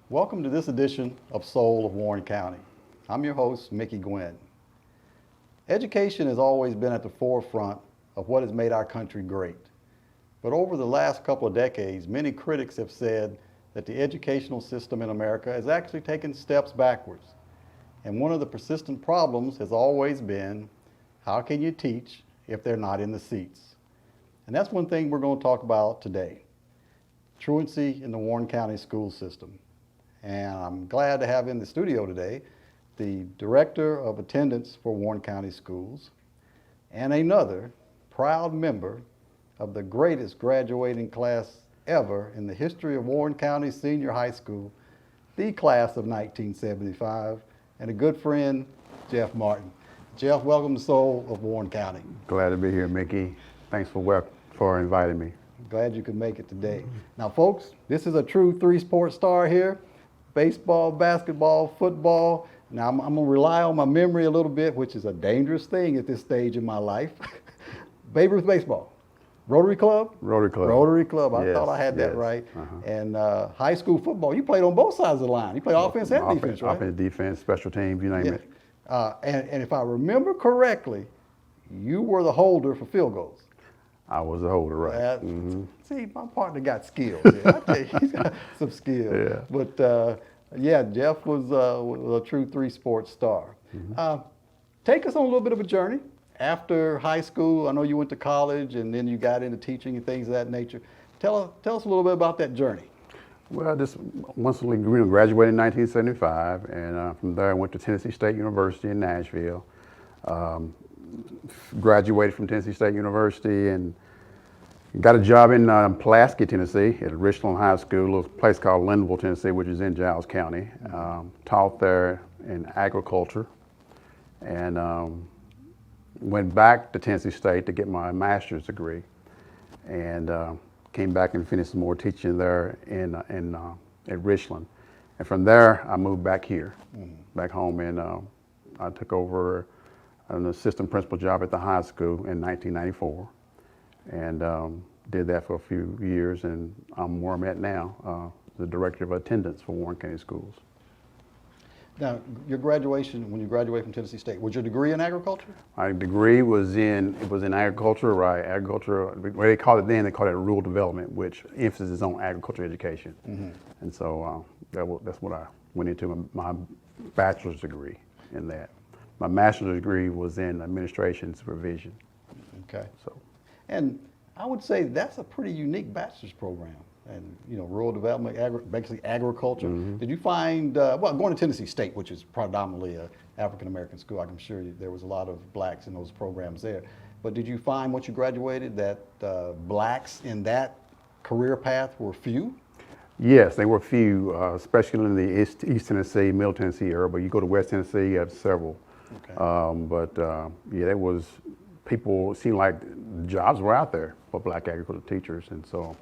Welcome to this edition of Soul of Warren County. I'm your host, Mickey Gwynn. Education has always been at the forefront of what has made our country great. But over the last couple of decades, many critics have said that the educational system in America has actually taken steps backwards. And one of the persistent problems has always been, how can you teach if they're not in the seats? And that's one thing we're going to talk about today, truancy in the Warren County school system. And I'm glad to have in the studio today the Director of Attendance for Warren County Schools and another proud member of the greatest graduating class ever in the history of Warren County Senior High School, the class of 1975, and a good friend, Jeff Martin. Jeff, welcome to Soul of Warren County. Glad to be here, Mickey. Thanks for inviting me. Glad you could make it today. Now, folks, this is a true three-sport star here. Baseball, basketball, football. Now, I'm going to rely on my memory a little bit, which is a dangerous thing at this stage in my life. Babe Ruth baseball. Rotary Club? Rotary Club. Rotary Club. I Yes, thought I had that yes. right. And high school football. You played on both sides of the line. You played offense and defense, right? Offense, defense, special teams, you name it. And if I remember correctly, you were the holder for field goals. I was a holder, right? See, my partner got skills. Yeah. I tell you, he's got some skills. Yeah. But yeah, Jeff was a true three-sport star. Take us on a little bit of a journey. After high school, I know you went to college and then you got into teaching and things of that nature. Tell us a little bit about that journey. Well, just once we graduated in 1975, and from there I went to Tennessee State University in Nashville. Graduated from Tennessee State University and got a job in Pulaski, Tennessee at Richland High School, a place called Lindenville, Tennessee, which is in Giles County. Taught there in agriculture and went back to Tennessee State to get my master's degree and came back and finished some more teaching there at Richland. And from there, I moved back here, back home, and I took over an assistant principal job at the high school in 1994, and did that for a few years, and I'm where I'm at now, the Director of Attendance for Warren County Schools. Now, your graduation, when you graduated from Tennessee State, was your degree in agriculture? My degree was in agriculture, right? Agriculture, what they called it then, they called it rural development, which emphasis on agriculture education. And so that's what I went into my bachelor's degree in that. My master's degree was in administration supervision. Okay. So, and I would say that's a pretty unique bachelor's program. And, you know, rural development, basically agriculture. Did you find, well, going to Tennessee State, which is predominantly an African-American school, I'm sure there was a lot of blacks in those programs there. But did you find once you graduated that blacks in that career path were few? yes, they were few, especially in the East Tennessee, Middle Tennessee area, but you go to West Tennessee, you have several. Okay. Yeah, there was, people, it seemed like jobs were out there for black agriculture teachers, and so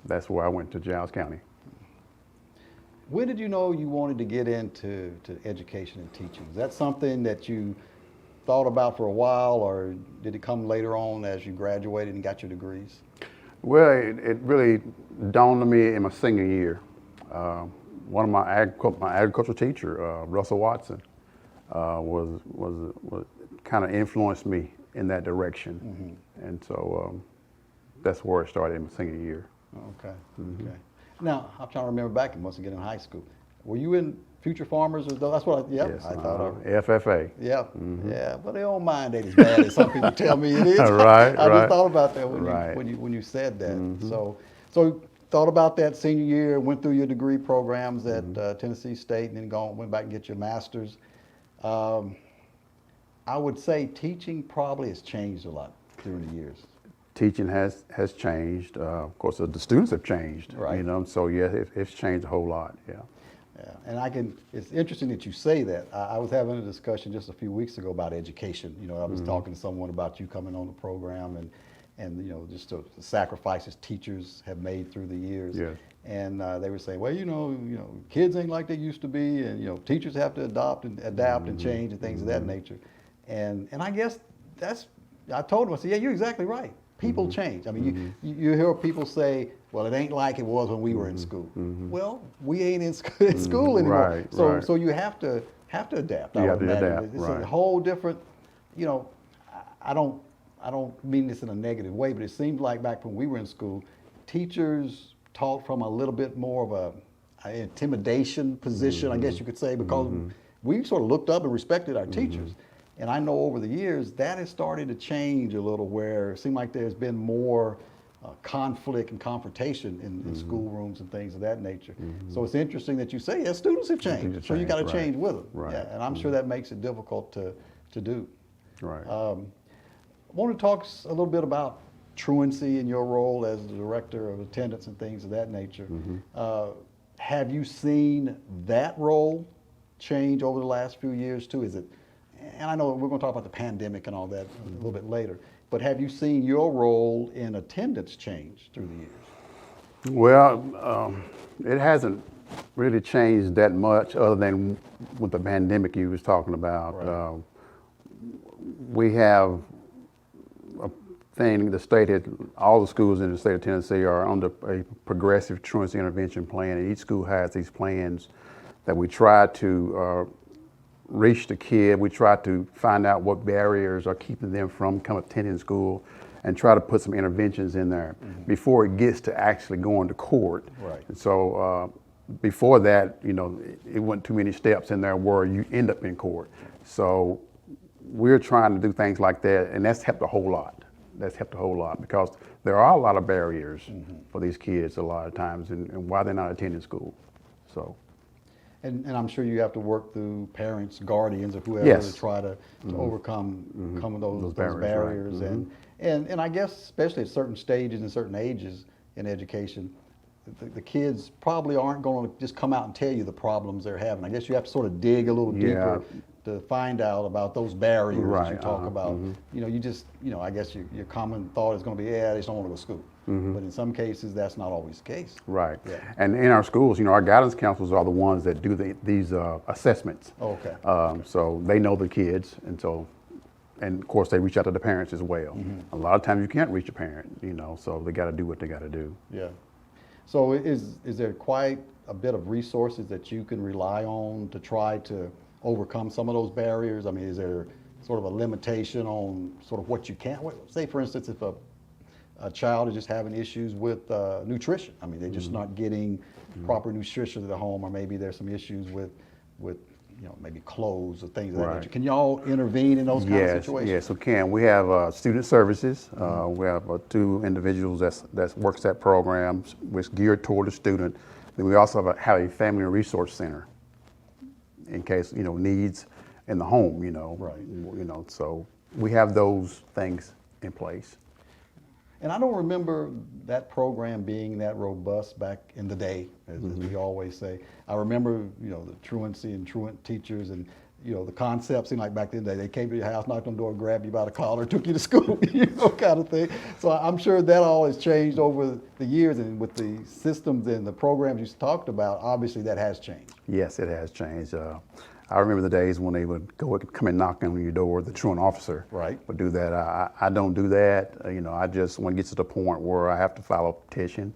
that's where I went to Giles County. When did you know you wanted to get into education and teaching? Is that something that you thought about for a while, or did it come later on as you graduated and got your degrees? Well, it really dawned on me in my senior year. One of my agricultural teacher, Russell Watson, was kind of influenced me in that direction, and so that's where it started in my senior year. Okay. Okay. Now I'm trying to remember back once again in high school. Were you in Future Farmers? Or that's what I, Yes, I thought. FFA. Yeah, yeah, but they don't mind it as bad as some people tell me it is. Right, I right. just thought about that Right. when you said that. So thought about that senior year, went through your degree programs at Tennessee State, and then went back and get your master's. I would say teaching probably has changed a lot during the years. Teaching has changed. Of course, the students have changed. Right. You know, so yeah, it's changed a whole lot. Yeah. Yeah, and it's interesting that you say that. I was having a discussion just a few weeks ago about education. You know, I was talking to someone about you coming on the program and you know, just the sacrifices teachers have made through the years. Yes. And they were saying, well, you know, kids ain't like they used to be, and you know, teachers have to adapt and change and things of that nature. And I guess I told them, I said, yeah, you're exactly right. People change. I mean, you hear people say, well, it ain't like it was when we were in school. Well, we ain't in school anymore. Right, so right. so you have to adapt. You I have would to imagine. adapt, It's right. a whole different, you know, I don't mean this in a negative way, but it seems like back when we were in school, teachers taught from a little bit more of a intimidation position, I guess you could say, because we sort of looked up and respected our teachers. And I know over the years that has started to change a little, where it seemed like there's been more conflict and confrontation in schoolrooms and things of that nature. So it's interesting that you say, yeah, students have changed. Students have So you got to changed, change right. with them. Right. Yeah, and I'm sure that makes it difficult to do. Right. I want to talk a little bit about truancy and your role as the director of attendance and things of that nature. Have you seen that role change over the last few years too? Is it, and I know we're going to talk about the pandemic and all that a little bit later, but have you seen your role in attendance change through the years? Well, it hasn't really changed that much, other than with the pandemic you was talking about. Right. We have a thing, the state had, all the schools in the state of Tennessee are under a progressive truancy intervention plan, and each school has these plans that we try to reach the kid. We try to find out what barriers are keeping them from attending school, and try to put some interventions in there before it gets to actually going to court. Right. And so before that, you know, it wasn't too many steps in there where you end up in court. So we're trying to do things like that, and that's helped a whole lot. That's helped a whole lot, because there are a lot of barriers for these kids a lot of times, and why they're not attending school. So. And I'm sure you have to work through parents, guardians, or whoever Yes. to try to overcome those barriers, barriers. right. And I guess especially at certain stages and certain ages in education, the kids probably aren't going to just come out and tell you the problems they're having. I guess you have to sort of dig a little deeper to find out about those barriers that you talk about. You know, I guess your common thought is going to be, yeah, they just don't want to go to school. But in some cases, that's not always the case. Right. Yeah. And in our schools, you know, our guidance counselors are the ones that do these assessments. Okay. So they know the kids, and of course they reach out to the parents as well. A lot of times you can't reach a parent, you know, so they got to do what they got to do. Yeah. So is there quite a bit of resources that you can rely on to try to overcome some of those barriers? I mean, is there sort of a limitation on sort of what you can't, say for instance, if a child is just having issues with nutrition. I mean, they're just not getting proper nutrition at the home, or maybe there's some issues with you know, maybe clothes or things of that nature. Can y'all intervene in those kind of situations? Yes, we can. We have student services. We have 2 individuals that works that program, which is geared toward the student. Then we also have a family resource center in case, you know, needs in the home, you know. Right. You know, so we have those things in place. And I don't remember that program being that robust back in the day, as we always say. I remember, you know, the truancy and truant teachers, and, you know, the concept seemed like back in the day, they came to your house, knocked on the door, grabbed you by the collar, took you to school, you know, kind of thing. So I'm sure that all has changed over the years, and with the systems and the programs you talked about, obviously that has changed. Yes, it has changed. I remember the days when they would come and knock on your door, the truant officer would do that. I don't do that. You know, I just, when it gets to the point where I have to file a petition,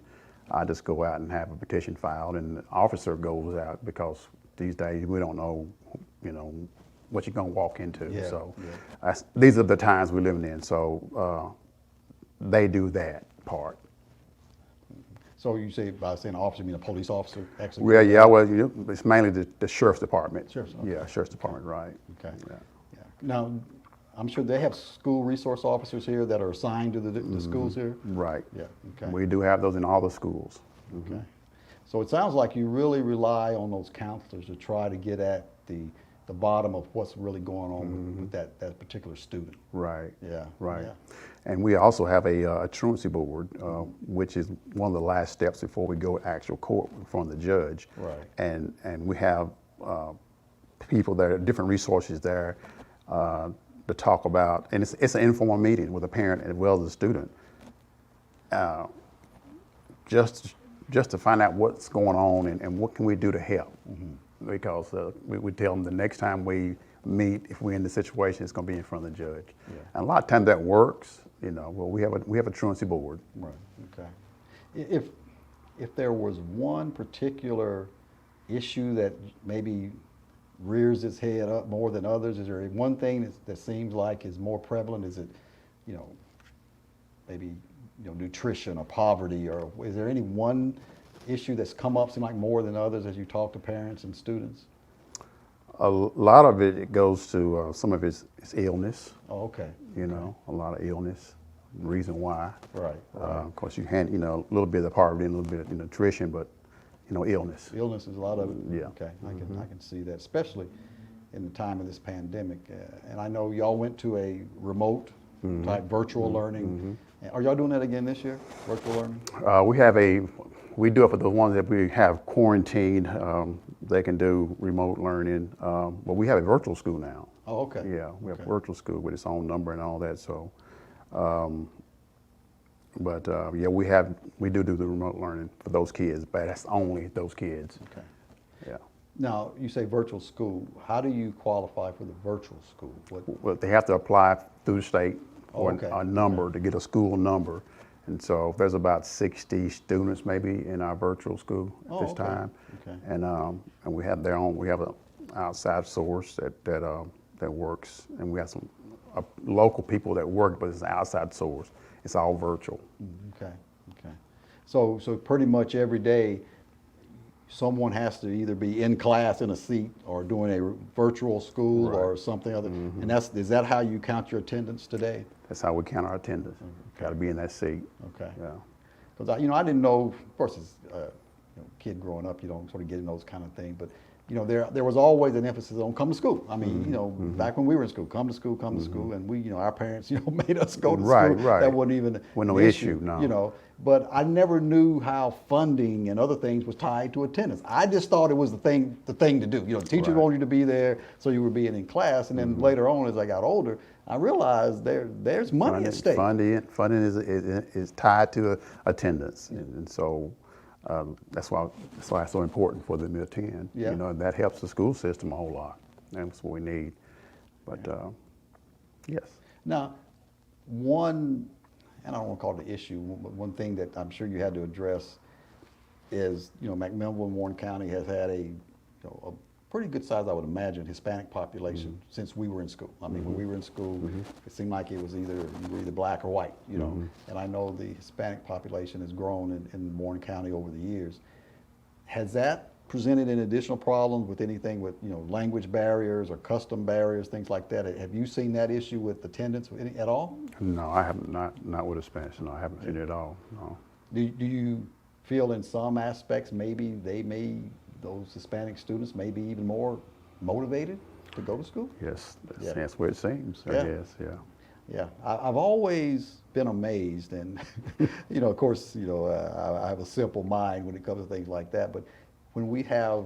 I just go out and have a petition filed, and the officer goes out, because these days we don't know, you know, what you're going to walk into. These are the times we're living in, so they do that part. So you say, by saying officer, you mean a police officer? Actually? Well, yeah, well, you know, it's mainly the sheriff's department. Yeah, sheriff's department, right. Okay. Yeah. Now, I'm sure they have school resource officers here that are assigned to the schools here? Right. Yeah, okay. We do have those in all the schools. Okay. So it sounds like you really rely on those counselors to try to get at the bottom of what's really going on with that particular student. Right. Yeah. Right. Yeah. And we also have a truancy board, which is one of the last steps before we go to actual court in front of the judge. Right. And we have people that are different resources there to talk about, and it's an informal meeting with a parent as well as a student, just to find out what's going on and what can we do to help. Because we tell them the next time we meet if we're in the situation. It's going to be in front of the judge. Yeah. And a lot of times that works. Well, we have a truancy board. Right. Okay. If there was one particular issue that maybe rears its head up more than others, is there one thing that seems like is more prevalent? Is it, maybe nutrition or poverty, or is there any one issue that's come up seem like more than others as you talk to parents and students? A lot of it goes to some of it's illness. Oh, okay. A lot of illness. Reason why. Right. Of course, you had a little bit of poverty and a little bit of nutrition, but illness. Illness is a lot of it. Yeah. Okay. I can see that, especially in the time of this pandemic. And I know y'all went to a remote type virtual learning. Are y'all doing that again this year? Virtual learning? We do it for the ones that we have quarantined. They can do remote learning. But we have a virtual school now. Oh, okay. Yeah, we have a virtual school with its own number and all that. So, we do the remote learning for those kids, but that's only those kids. Okay. Yeah. Now, you say virtual school. How do you qualify for the virtual school? Well, they have to apply through the state for okay. a number to get a school number. And so there's about 60 students maybe in our virtual school at this time. Okay. And we have an outside source that works, and we have some local people that work, but it's an outside source. It's all virtual. Okay. So pretty much every day, someone has to either be in class in a seat or doing a virtual school Right. or something other. And is that how you count your attendance today? That's how we count our attendance. Got to be in that seat. Okay. Yeah. Because I didn't know. Of course, as a kid growing up, you don't sort of get in those kind of things. But there was always an emphasis on come to school. I mean, back when we were in school, come to school, and we, our parents, made us go to school. Right. That wasn't even no issue. No. But I never knew how funding and other things was tied to attendance. I just thought it was the thing to do. The teachers Right. wanted you to be there, so you were being in class. And then later on, as I got older, I realized there's money at stake. Funding is tied to attendance, and so that's why it's so important for them to attend. Yeah. That helps the school system a whole lot. That's what we need. But yes. Now, and I don't want to call it an issue, but one thing that I'm sure you had to address is, McMinnville and Warren County has had a pretty good size, I would imagine, Hispanic population since we were in school. I mean, when we were in school, it seemed like it was you were either black or white, And I know the Hispanic population has grown in Warren County over the years. Has that presented any additional problems with anything with language barriers or custom barriers, things like that? Have you seen that issue with attendance at all? No, I haven't. Not with Spanish. No, I haven't seen it at all. No. Do you feel in some aspects maybe those Hispanic students may be even more motivated to go to school? Yes, Yeah. that's what it seems. Yeah. I guess. Yeah. Yeah, I've always been amazed, and of course, I have a simple mind when it comes to things like that. But when we have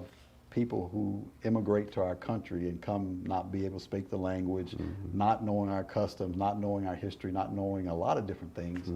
people who immigrate to our country and come not be able to speak the language, not knowing our customs, not knowing our history, not knowing a lot of different things,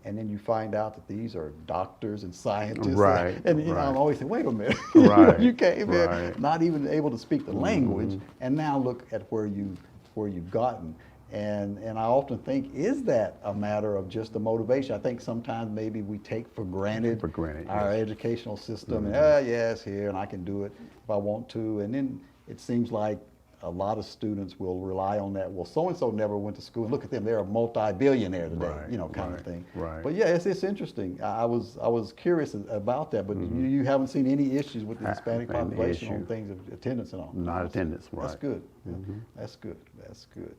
and then you find out that these are doctors and scientists, Right, and right. I'm always saying, wait a minute, Right, you came here right. not even able to speak the language, and now look at where you've gotten. And I often think, is that a matter of just the motivation? I think sometimes maybe we take for granted our educational system, and yeah, it's here and I can do it if I want to. And then it seems like a lot of students will rely on that. Well, so-and-so never went to school. Look at them, they're a multi-billionaire today, Right, kind of thing. Right. But yeah, it's interesting. I was curious about that, but you haven't seen any issues with the Hispanic Any population issue. on things of attendance and all? Not attendance. Right. That's good. That's good. That's good.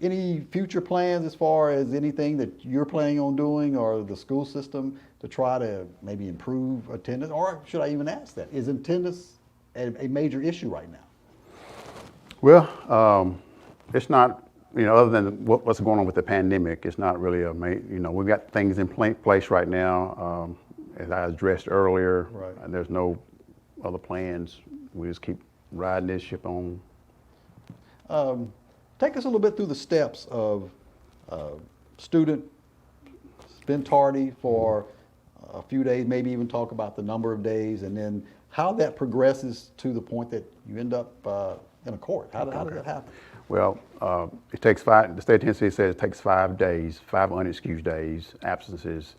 Any future plans as far as anything that you're planning on doing or the school system to try to maybe improve attendance? Or should I even ask that? Is attendance a major issue right now? Well, it's not, other than what's going on with the pandemic, it's not really we've got things in place right now. As I addressed earlier, Right. There's no other plans. We just keep riding this ship on. Take us a little bit through the steps of student been tardy for a few days, maybe even talk about the number of days, and then how that progresses to the point that you end up in a court? How did that happen? Well, it takes five. The state of Tennessee says it takes 5 days, 5 unexcused days, absences,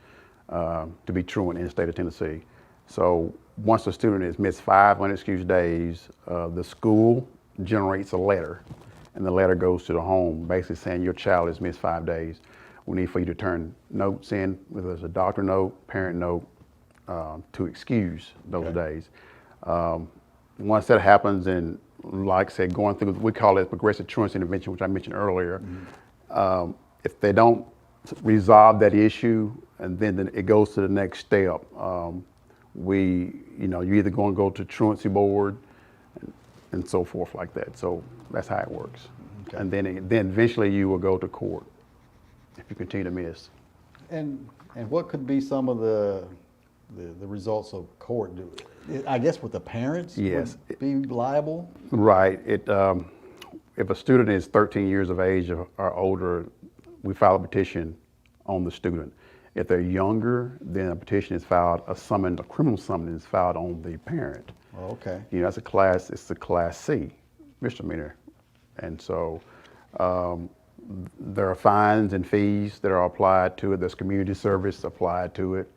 to be truant in the state of Tennessee. So once a student has missed 5 unexcused days, the school generates a letter, and the letter goes to the home, basically saying your child has missed 5 days. We need for you to turn notes in, whether it's a doctor note, parent note, to excuse those days. Once that happens, and like I said, going through, we call it progressive truancy intervention, which I mentioned earlier. If they don't resolve that issue, and then it goes to the next step, you're either going to go to Truancy Board and so forth like that. So that's how it works. Okay. And then eventually you will go to court if you continue to miss. And what could be some of the results of court? I guess with the parents Yes. would be liable? Right. If a student is 13 years of age or older, we file a petition on the student. If they're younger, then a petition is filed, a criminal summons is filed on the parent. Oh, okay. It's a class C misdemeanor. And so there are fines and fees that are applied to it. There's community service applied to it.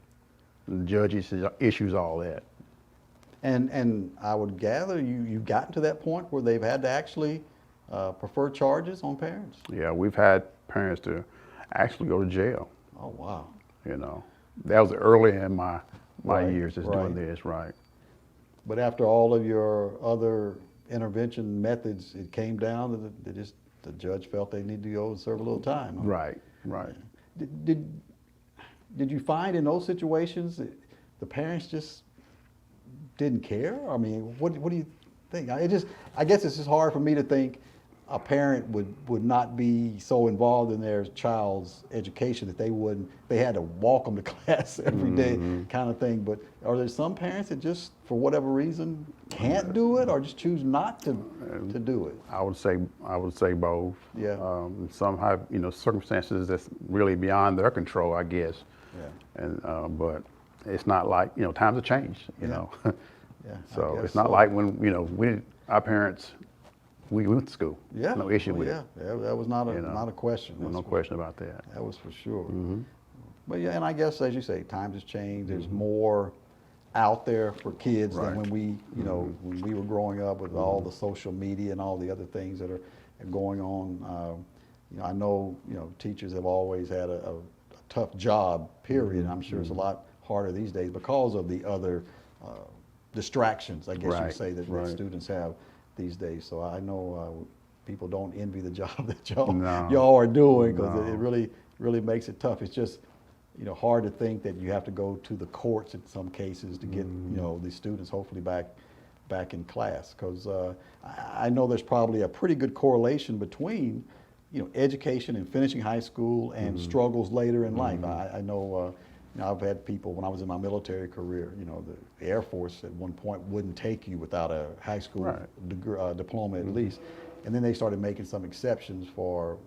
The judge issues all that. And I would gather you've gotten to that point where they've had to actually prefer charges on parents? Yeah, we've had parents to actually go to jail. Oh, wow. That was early in my Right, years just doing this, right. But after all of your other intervention methods, it came down that the judge felt they needed to go and serve a little time. Huh? Right. Did you find in those situations that the parents just didn't care? I mean, what do you think? I guess it's just hard for me to think a parent would not be so involved in their child's education that they had to walk them to class every day kind of thing. But are there some parents that just, for whatever reason, can't do it or just choose not to do it? I would say both. Yeah. Some have, circumstances that's really beyond their control, I guess. Yeah. And but it's not like, times have changed, Yeah. Yeah. So it's not like when, our parents, we went to school. Yeah. No issue with it. Yeah, that was not a question. No question about that. That was for sure. But yeah, and I guess as you say, times has changed. There's more out there for kids than when when we were growing up with all the social media and all the other things that are going on. I know teachers have always had a tough job. Period. I'm sure it's a lot harder these days because of the other distractions, I guess you would say, that students have these days. So I know people don't envy the job that y'all are doing, because it really makes it tough. It's just hard to think that you have to go to the courts in some cases to get these students hopefully back in class, because I know there's probably a pretty good correlation between education and finishing high school and struggles later in life. I know I've had people, when I was in my military career, the Air Force at one point wouldn't take you without a high school diploma at least. And then they started making some exceptions for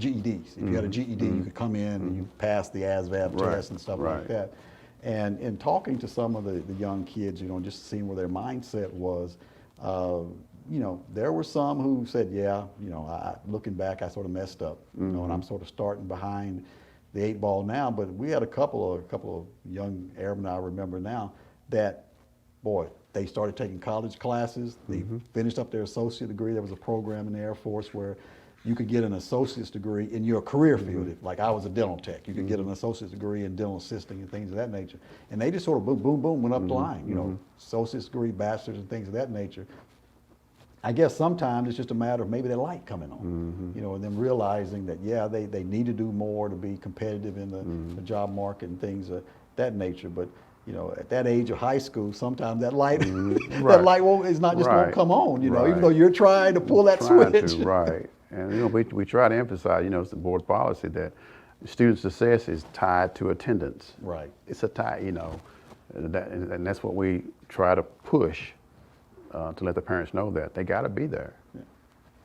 GEDs. If you had a GED, you could come in and you passed the ASVAB test and stuff like that. And in talking to some of the young kids, just seeing where their mindset was, there were some who said, looking back, I sort of messed up, and I'm sort of starting behind the 8 ball now. But we had a couple of young airmen I remember now that, boy, they started taking college classes. They finished up their associate degree. There was a program in the Air Force where you could get an associate's degree in your career field. Like I was a dental tech. You could get an associate's degree in dental assisting and things of that nature. And they just sort of boom, boom, boom, went up the line, associate's degree, bachelor's and things of that nature. I guess sometimes it's just a matter of maybe their light coming on, and them realizing that, they need to do more to be competitive in the job market and things of that nature. But, at that age of high school, sometimes that light, that light won't come on, even though you're trying to pull that switch. And, we try to emphasize, it's the board policy that student success is tied to attendance. Right. It's a tie, and that's what we try to push. To let the parents know that they got to be there.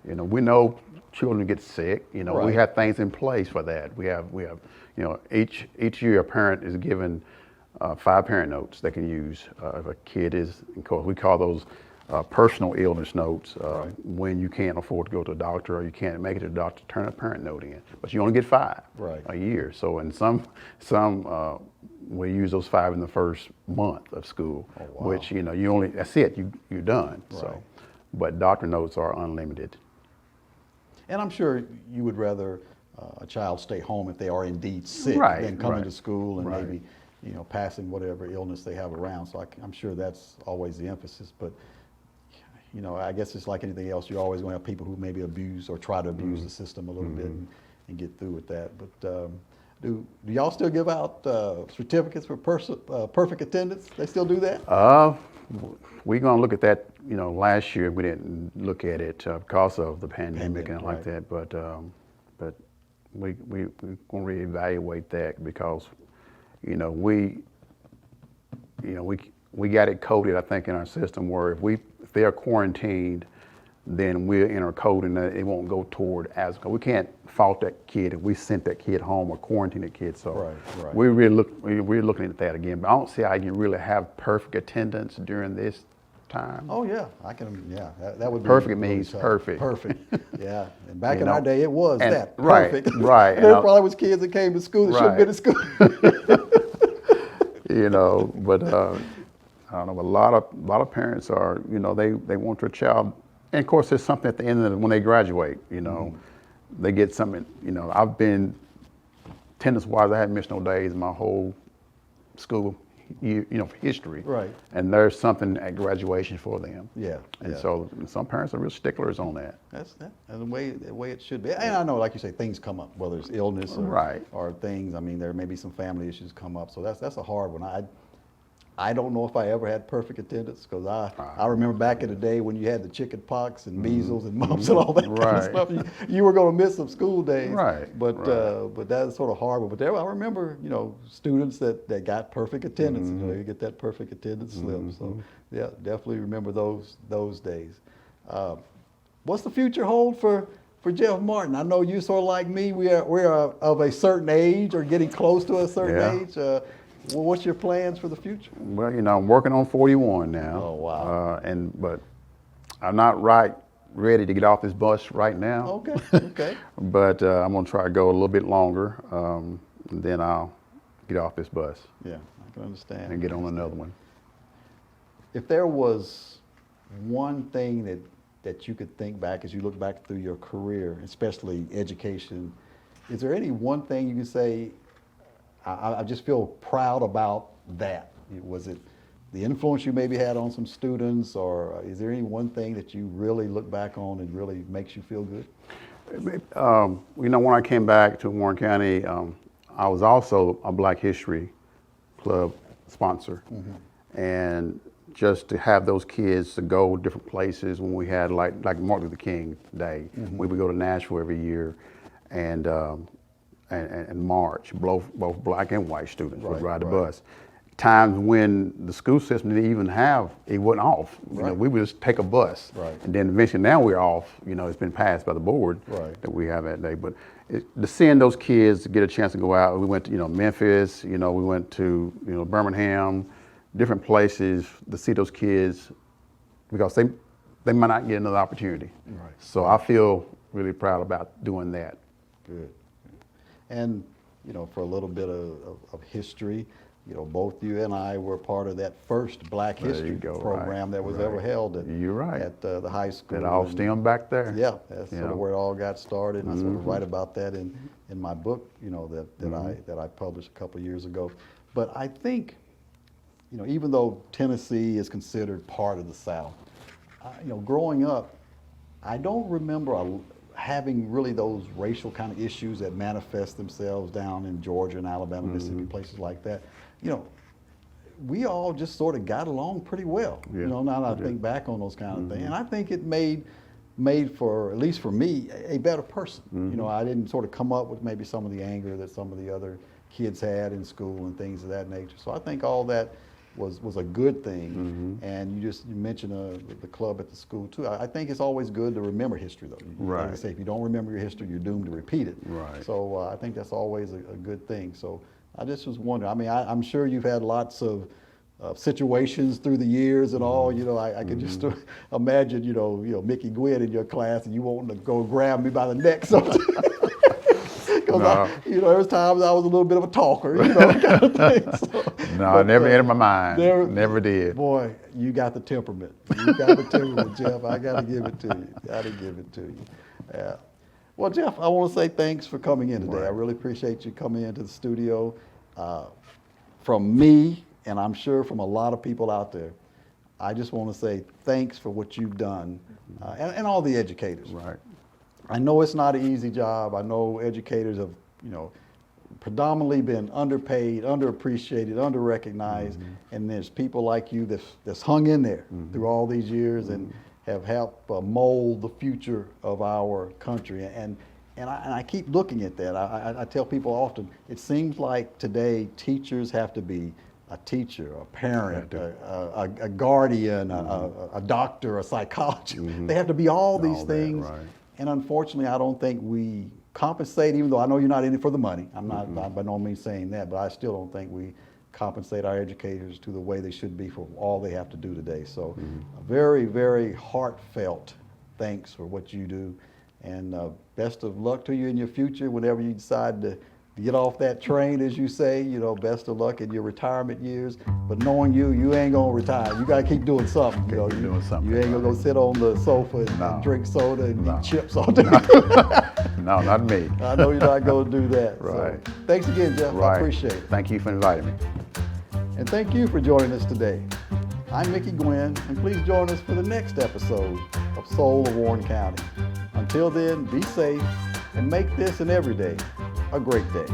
We know children get sick. We have things in place for that. We have each year a parent is given 5 parent notes they can use. If a kid is, of course, we call those personal illness notes Right. when you can't afford to go to a doctor or you can't make it to the doctor, turn a parent note in. But you only get 5 Right. a year. So in some we use those 5 in the first month of school, Oh, wow. which you only, that's it, you're done. Right. So, but doctor notes are unlimited. And I'm sure you would rather a child stay home if they are indeed sick Right, than coming right, to school and right. maybe passing whatever illness they have around. So I'm sure that's always the emphasis. But I guess it's like anything else. You're always going to have people who maybe abuse or try to abuse the system a little bit and get through with that. But do y'all still give out certificates for perfect attendance? They still do that? We're going to look at that. Last year we didn't look at it because of the pandemic and Right. like that. But we're going to reevaluate that because we got it coded, I think, in our system where if they are quarantined, then we're in our code and it won't go toward ASCO. We can't fault that kid if we sent that kid home or quarantine that kid. So Right. we're looking at that again. But I don't see how you can really have perfect attendance during this time. Oh yeah, I can. Yeah, that would be Perfect really means tough. perfect. Perfect. Yeah, and back You in know, our day, it was and- that right, perfect. right, And there and I- probably was kids that came to school that shouldn't have been Right. at school. But I don't know. A lot of parents are, they want their child, and of course, there's something at the end of it when they graduate. They get something. I've been attendance-wise, I haven't missed no days in my whole school, history. Right. And there's something at graduation for them. Yeah. And yeah. so some parents are real sticklers on that. That's that, and the way it should be. And I know, like you say, things come up, whether it's illness or, Right. or things. I mean, there may be some family issues come up, so that's a hard one. I don't know if I ever had perfect attendance because I remember back in the day when you had the chicken pox and measles and mumps and all that kind of Right. stuff. You were going to miss some school days. Right, But right. but that's sort of hard. But I remember students that got perfect attendance. You get that perfect attendance slip. So yeah, definitely remember those days. What's the future hold for Jeff Martin? I know you sort of like me. We're of a certain age or getting close to a certain age. Well, what's your plans for the future? Well, I'm working on 41 now. Oh, wow. But I'm not ready to get off this bus right now. Okay. But I'm gonna try to go a little bit longer, and then I'll get off this bus Yeah, I can understand. and get on another one. If there was one thing that you could think back as you look back through your career, especially education, is there any one thing you could say, I just feel proud about that? Was it the influence you maybe had on some students, or is there any one thing that you really look back on and really makes you feel good? When I came back to Warren County, I was also a Black History Club sponsor. And just to have those kids to go different places when we had like Martin Luther King Day, we would go to Nashville every year and march. Both black and white students would ride the bus. Times when the school system didn't even it wasn't off. We would just take a bus. Right. And then eventually now we're off. It's been passed by the board that we have that day. But to seeing those kids get a chance to go out, we went to Memphis. We went to Birmingham, different places to see those kids because they might not get another opportunity. Right. So I feel really proud about doing that. Good. And, for a little bit of history, both you and I were part of that first Black There you History go, program that was ever held at, You're right. at the high school. That all And, stemmed back there. Yeah, that's sort of where it all got started. And I sort of write about that in my book, that I published a couple of years ago. But I think, even though Tennessee is considered part of the South, growing up, I don't remember having really those racial kind of issues that manifest themselves down in Georgia and Alabama, Mississippi, places like that. We all just sort of got along pretty well. Yeah, Now that I think back on those kind of things, and I think it made for, at least for me, a better person. I didn't sort of come up with maybe some of the anger that some of the other kids had in school and things of that nature. So I think all that was a good thing. And you mentioned the club at the school too. I think it's always good to remember history though. Like I say, if you don't remember your history, you're doomed to repeat it. Right. So I think that's always a good thing. So I just was wondering, I'm sure you've had lots of situations through the years and all. You know, I can just imagine, Mickey Gwynn in your class and you wanting to go grab me by the neck sometimes. Because there's times I was a little bit of a talker, kind of thing. So, no, it never entered my mind. Never did. Boy, you got the temperament. You got the temperament, Jeff. I got to give it to you. Got to give it to you. Yeah. Well, Jeff, I want to say thanks for coming in today. Right. I really appreciate you coming into the studio. From me, and I'm sure from a lot of people out there, I just want to say thanks for what you've done, and all the educators. Right. I know it's not an easy job. I know educators have, predominantly been underpaid, underappreciated, underrecognized, and there's people like you that's hung in there through all these years and have helped mold the future of our country. And I keep looking at that. I tell people often, it seems like today teachers have to be a teacher, a parent, a guardian, a doctor, a psychologist. They have to be all these things. Right. And unfortunately, I don't think we compensate, even though I know you're not in it for the money. I'm not by no means saying that, but I still don't think we compensate our educators to the way they should be for all they have to do today. So a very, very heartfelt thanks for what you do. And best of luck to you in your future whenever you decide to get off that train, as you say. Best of luck in your retirement years. But knowing you ain't gonna retire. You gotta keep doing something. Doing something. You ain't gonna go sit on the sofa and drink soda and eat chips all day. No, not me. I know you're not gonna do that. Right. So, thanks again, Jeff. Right. I appreciate it. Thank you for inviting me. And thank you for joining us today. I'm Mickey Gwynn, and please join us for the next episode of Soul of Warren County. Until then, be safe and make this and every day a great day.